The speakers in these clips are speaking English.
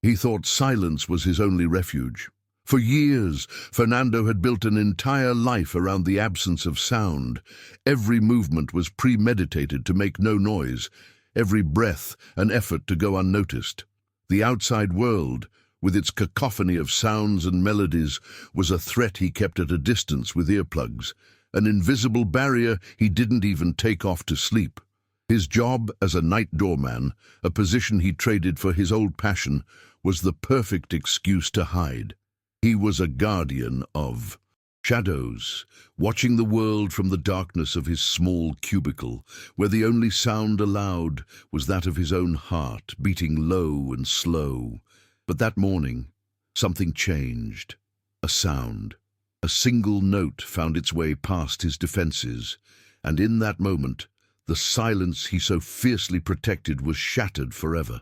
He thought silence was his only refuge. For years, Fernando had built an entire life around the absence of sound. Every movement was premeditated to make no noise, every breath an effort to go unnoticed. The outside world, with its cacophony of sounds and melodies, was a threat he kept at a distance with earplugs, an invisible barrier he didn't even take off to sleep. His job as a night doorman, a position he traded for his old passion, was the perfect excuse to hide. He was a guardian of shadows, watching the world from the darkness of his small cubicle, where the only sound allowed was that of his own heart, beating low and slow. But that morning, something changed. A sound. A single note found its way past his defenses, and in that moment, the silence he so fiercely protected was shattered forever.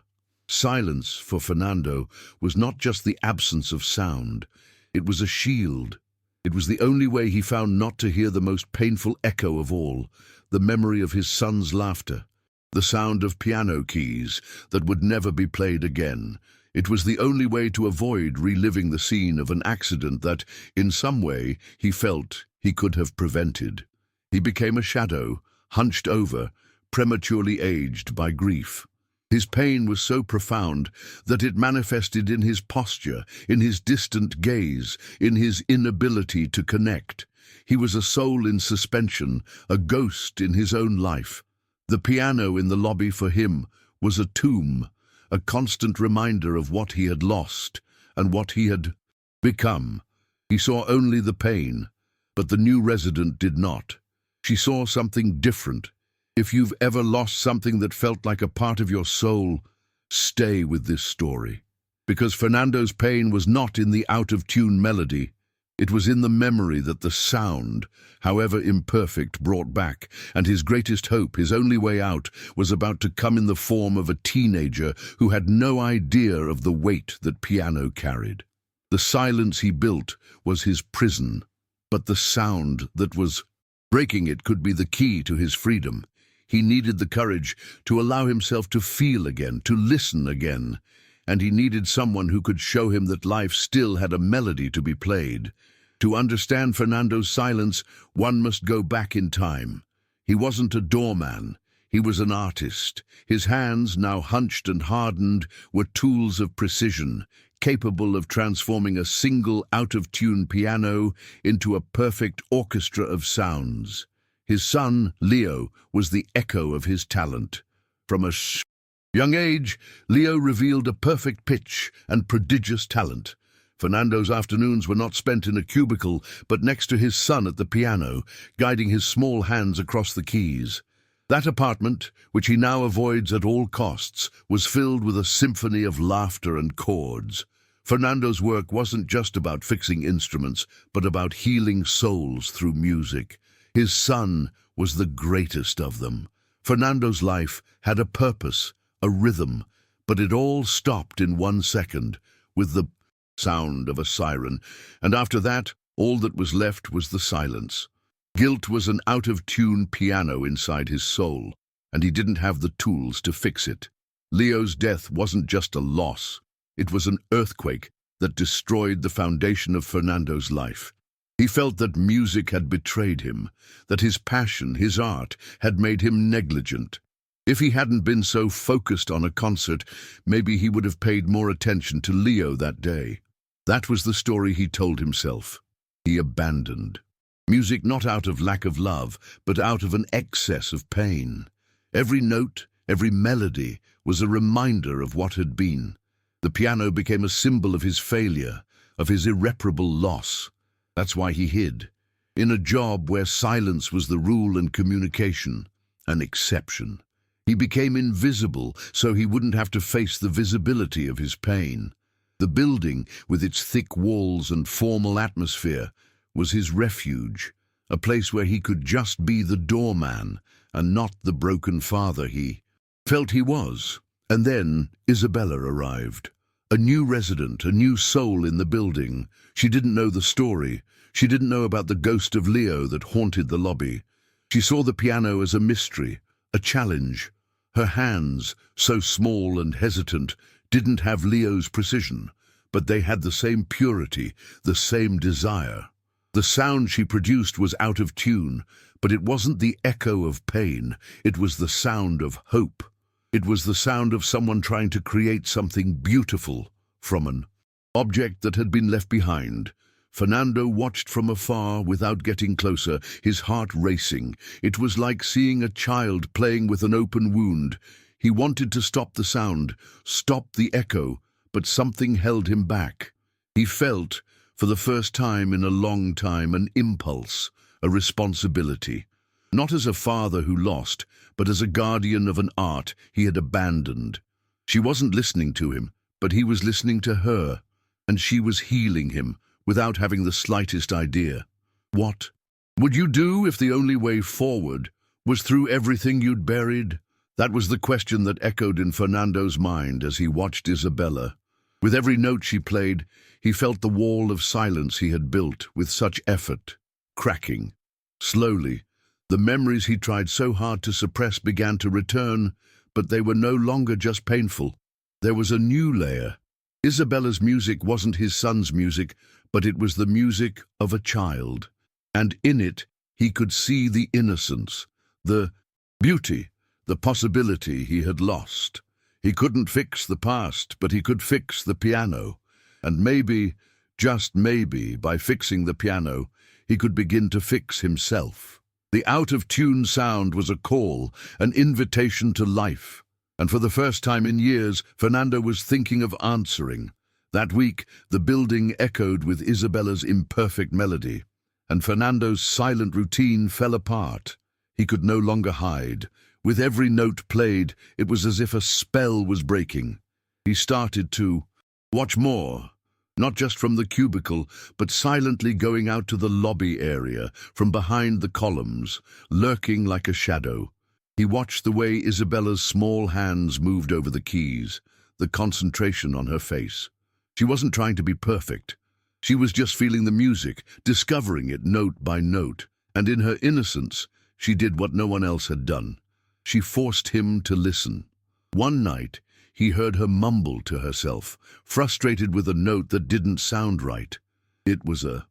Silence, for Fernando, was not just the absence of sound. It was a shield. It was the only way he found not to hear the most painful echo of all, the memory of his son's laughter, the sound of piano keys that would never be played again. It was the only way to avoid reliving the scene of an accident that, in some way, he felt he could have prevented. He became a shadow, hunched over, prematurely aged by grief. His pain was so profound that it manifested in his posture, in his distant gaze, in his inability to connect. He was a soul in suspension, a ghost in his own life. The piano in the lobby for him was a tomb, a constant reminder of what he had lost and what he had become. He saw only the pain, but the new resident did not. She saw something different. If you've ever lost something that felt like a part of your soul, stay with this story. Because Fernando's pain was not in the out-of-tune melody. It was in the memory that the sound, however imperfect, brought back, and his greatest hope, his only way out, was about to come in the form of a teenager who had no idea of the weight that piano carried. The silence he built was his prison, but the sound that was breaking it could be the key to his freedom. He needed the courage to allow himself to feel again, to listen again, and he needed someone who could show him that life still had a melody to be played. To understand Fernando's silence, one must go back in time. He wasn't a doorman, he was an artist. His hands, now hunched and hardened, were tools of precision, capable of transforming a single out-of-tune piano into a perfect orchestra of sounds. His son, Leo, was the echo of his talent. From a young age, Leo revealed a perfect pitch and prodigious talent. Fernando's afternoons were not spent in a cubicle, but next to his son at the piano, guiding his small hands across the keys. That apartment, which he now avoids at all costs, was filled with a symphony of laughter and chords. Fernando's work wasn't just about fixing instruments, but about healing souls through music. His son was the greatest of them. Fernando's life had a purpose, a rhythm, but it all stopped in 1 second, with the sound of a siren, and after that, all that was left was the silence. Guilt was an out-of-tune piano inside his soul, and he didn't have the tools to fix it. Leo's death wasn't just a loss, it was an earthquake that destroyed the foundation of Fernando's life. He felt that music had betrayed him, that his passion, his art, had made him negligent. If he hadn't been so focused on a concert, maybe he would have paid more attention to Leo that day. That was the story he told himself. He abandoned music not out of lack of love, but out of an excess of pain. Every note, every melody was a reminder of what had been. The piano became a symbol of his failure, of his irreparable loss. That's why he hid, in a job where silence was the rule and communication an exception. He became invisible so he wouldn't have to face the visibility of his pain. The building, with its thick walls and formal atmosphere, was his refuge, a place where he could just be the doorman and not the broken father he felt he was. And then Isabella arrived. A new resident, a new soul in the building. She didn't know the story. She didn't know about the ghost of Leo that haunted the lobby. She saw the piano as a mystery, a challenge. Her hands, so small and hesitant, didn't have Leo's precision, but they had the same purity, the same desire. The sound she produced was out of tune, but it wasn't the echo of pain, it was the sound of hope. It was the sound of someone trying to create something beautiful from an object that had been left behind. Fernando watched from afar without getting closer, his heart racing. It was like seeing a child playing with an open wound. He wanted to stop the sound, stop the echo, but something held him back. He felt, for the first time in a long time, an impulse, a responsibility. Not as a father who lost, but as a guardian of an art he had abandoned. She wasn't listening to him, but he was listening to her, and she was healing him without having the slightest idea. What would you do if the only way forward was through everything you'd buried? That was the question that echoed in Fernando's mind as he watched Isabella. With every note she played, he felt the wall of silence he had built with such effort cracking. Slowly, the memories he tried so hard to suppress began to return, but they were no longer just painful. There was a new layer. Isabella's music wasn't his son's music, but it was the music of a child. And in it, he could see the innocence, the beauty, the possibility he had lost. He couldn't fix the past, but he could fix the piano. And maybe, just maybe, by fixing the piano, he could begin to fix himself. The out-of-tune sound was a call, an invitation to life. And for the first time in years, Fernando was thinking of answering. That week, the building echoed with Isabella's imperfect melody, and Fernando's silent routine fell apart. He could no longer hide. With every note played, it was as if a spell was breaking. He started to watch more, not just from the cubicle, but silently going out to the lobby area, from behind the columns, lurking like a shadow. He watched the way Isabella's small hands moved over the keys, the concentration on her face. She wasn't trying to be perfect. She was just feeling the music, discovering it note by note, and in her innocence, she did what no one else had done. She forced him to listen. One night, he heard her mumble to herself, frustrated with a note that didn't sound right. It was a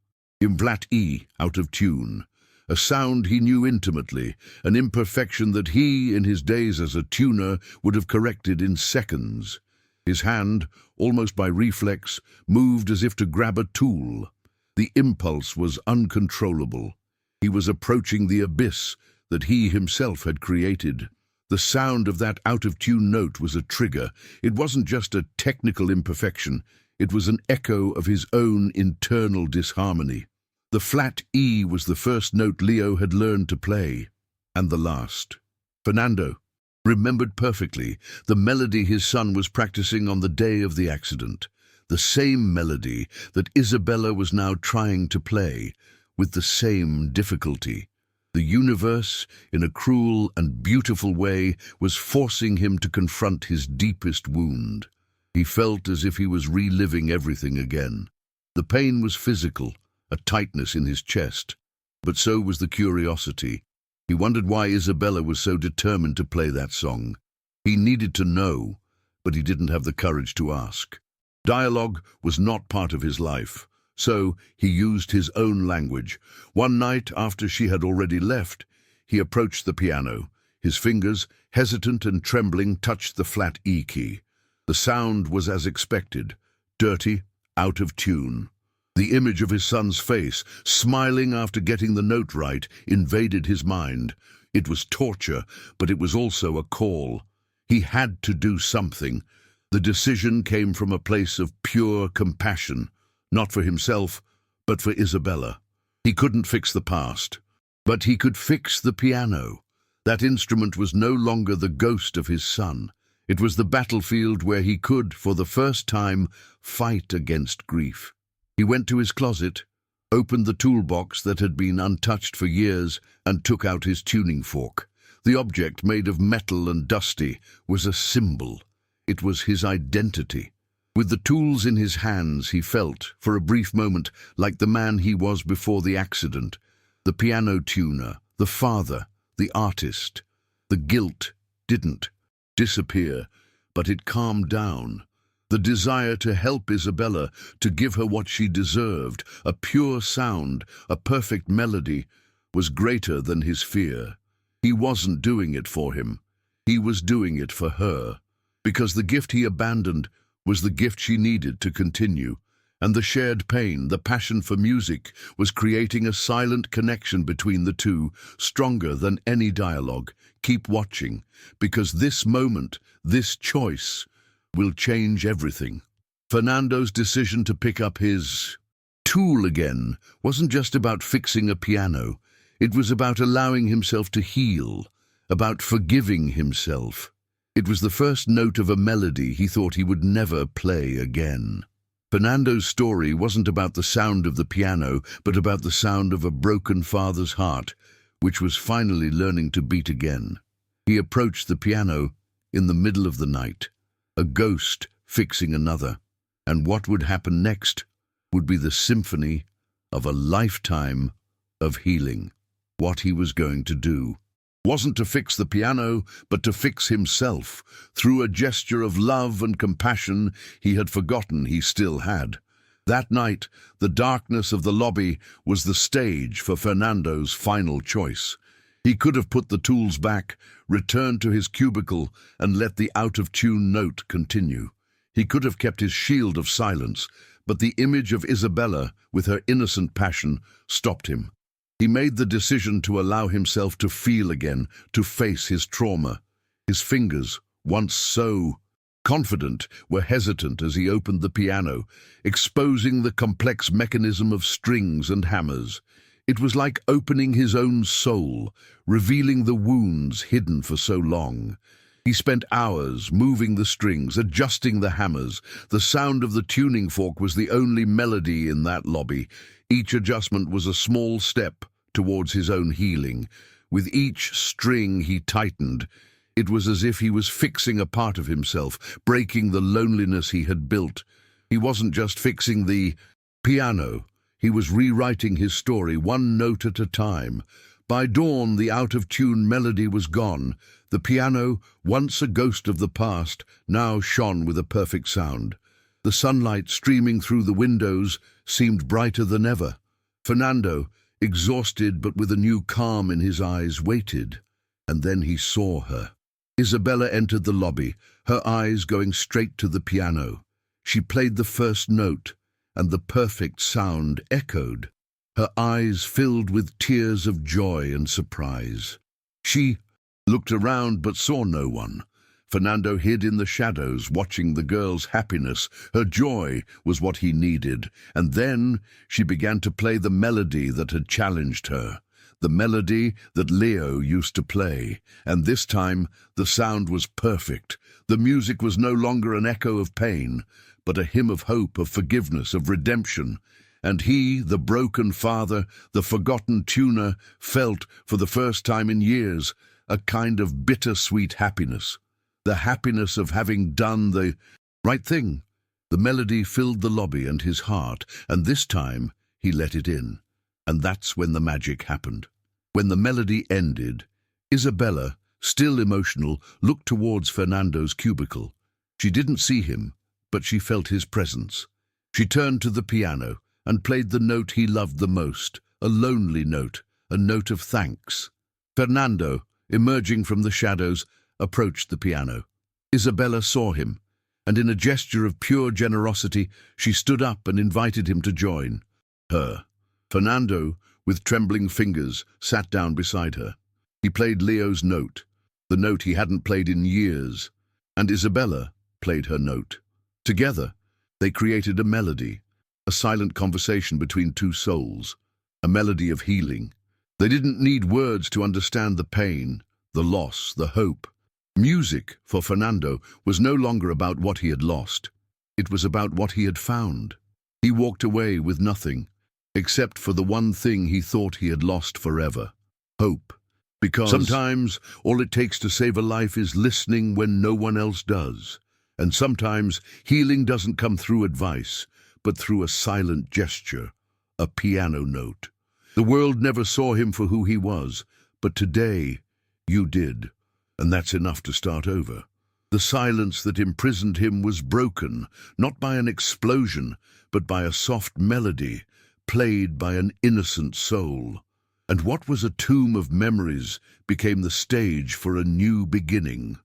flat E out of tune, a sound he knew intimately, an imperfection that he, in his days as a tuner, would have corrected in seconds. His hand, almost by reflex, moved as if to grab a tool. The impulse was uncontrollable. He was approaching the abyss that he himself had created. The sound of that out-of-tune note was a trigger. It wasn't just a technical imperfection. It was an echo of his own internal disharmony. The flat E was the first note Leo had learned to play, and the last. Fernando remembered perfectly the melody his son was practicing on the day of the accident, the same melody that Isabella was now trying to play, with the same difficulty. The universe, in a cruel and beautiful way, was forcing him to confront his deepest wound. He felt as if he was reliving everything again. The pain was physical, a tightness in his chest, but so was the curiosity. He wondered why Isabella was so determined to play that song. He needed to know, but he didn't have the courage to ask. Dialogue was not part of his life, so he used his own language. One night, after she had already left, he approached the piano. His fingers, hesitant and trembling, touched the flat E key. The sound was as expected, dirty, out of tune. The image of his son's face, smiling after getting the note right, invaded his mind. It was torture, but it was also a call. He had to do something. The decision came from a place of pure compassion, not for himself, but for Isabella. He couldn't fix the past, but he could fix the piano. That instrument was no longer the ghost of his son. It was the battlefield where he could, for the first time, fight against grief. He went to his closet, opened the toolbox that had been untouched for years, and took out his tuning fork. The object, made of metal and dusty, was a symbol. It was his identity. With the tools in his hands, he felt, for a brief moment, like the man he was before the accident. The piano tuner, the father, the artist. The guilt didn't disappear, but it calmed down. The desire to help Isabella, to give her what she deserved, a pure sound, a perfect melody, was greater than his fear. He wasn't doing it for him. He was doing it for her, because the gift he abandoned was the gift she needed to continue, and the shared pain, the passion for music, was creating a silent connection between the two, stronger than any dialogue. Keep watching, because this moment, this choice, will change everything. Fernando's decision to pick up his tool again wasn't just about fixing a piano. It was about allowing himself to heal, about forgiving himself. It was the first note of a melody he thought he would never play again. Fernando's story wasn't about the sound of the piano, but about the sound of a broken father's heart, which was finally learning to beat again. He approached the piano in the middle of the night, a ghost fixing another, and what would happen next would be the symphony of a lifetime of healing. What he was going to do wasn't to fix the piano, but to fix himself, through a gesture of love and compassion he had forgotten he still had. That night, the darkness of the lobby was the stage for Fernando's final choice. He could have put the tools back, returned to his cubicle, and let the out-of-tune note continue. He could have kept his shield of silence, but the image of Isabella, with her innocent passion, stopped him. He made the decision to allow himself to feel again, to face his trauma. His fingers, once so confident, were hesitant as he opened the piano, exposing the complex mechanism of strings and hammers. It was like opening his own soul, revealing the wounds hidden for so long. He spent hours moving the strings, adjusting the hammers. The sound of the tuning fork was the only melody in that lobby. Each adjustment was a small step towards his own healing. With each string he tightened, it was as if he was fixing a part of himself, breaking the loneliness he had built. He wasn't just fixing the piano, he was rewriting his story one note at a time. By dawn, the out-of-tune melody was gone. The piano, once a ghost of the past, now shone with a perfect sound. The sunlight streaming through the windows seemed brighter than ever. Fernando, exhausted but with a new calm in his eyes, waited, and then he saw her. Isabella entered the lobby, her eyes going straight to the piano. She played the first note, and the perfect sound echoed. Her eyes filled with tears of joy and surprise. She looked around but saw no one. Fernando hid in the shadows, watching the girl's happiness. Her joy was what he needed. And then she began to play the melody that had challenged her, the melody that Leo used to play. And this time, the sound was perfect. The music was no longer an echo of pain, but a hymn of hope, of forgiveness, of redemption. And he, the broken father, the forgotten tuner, felt, for the first time in years, a kind of bittersweet happiness. The happiness of having done the right thing. The melody filled the lobby and his heart, and this time he let it in. And that's when the magic happened. When the melody ended, Isabella, still emotional, looked towards Fernando's cubicle. She didn't see him, but she felt his presence. She turned to the piano and played the note he loved the most, a lonely note, a note of thanks. Fernando, emerging from the shadows, approached the piano. Isabella saw him, and in a gesture of pure generosity, she stood up and invited him to join her. Fernando, with trembling fingers, sat down beside her. He played Leo's note, the note he hadn't played in years, and Isabella played her note. Together, they created a melody, a silent conversation between two souls, a melody of healing. They didn't need words to understand the pain, the loss, the hope. Music, for Fernando, was no longer about what he had lost. It was about what he had found. He walked away with nothing, except for the one thing he thought he had lost forever: hope. Because sometimes all it takes to save a life is listening when no one else does. And sometimes healing doesn't come through advice, but through a silent gesture, a piano note. The world never saw him for who he was, but today you did, and that's enough to start over. The silence that imprisoned him was broken, not by an explosion, but by a soft melody, played by an innocent soul. And what was a tomb of memories became the stage for a new beginning.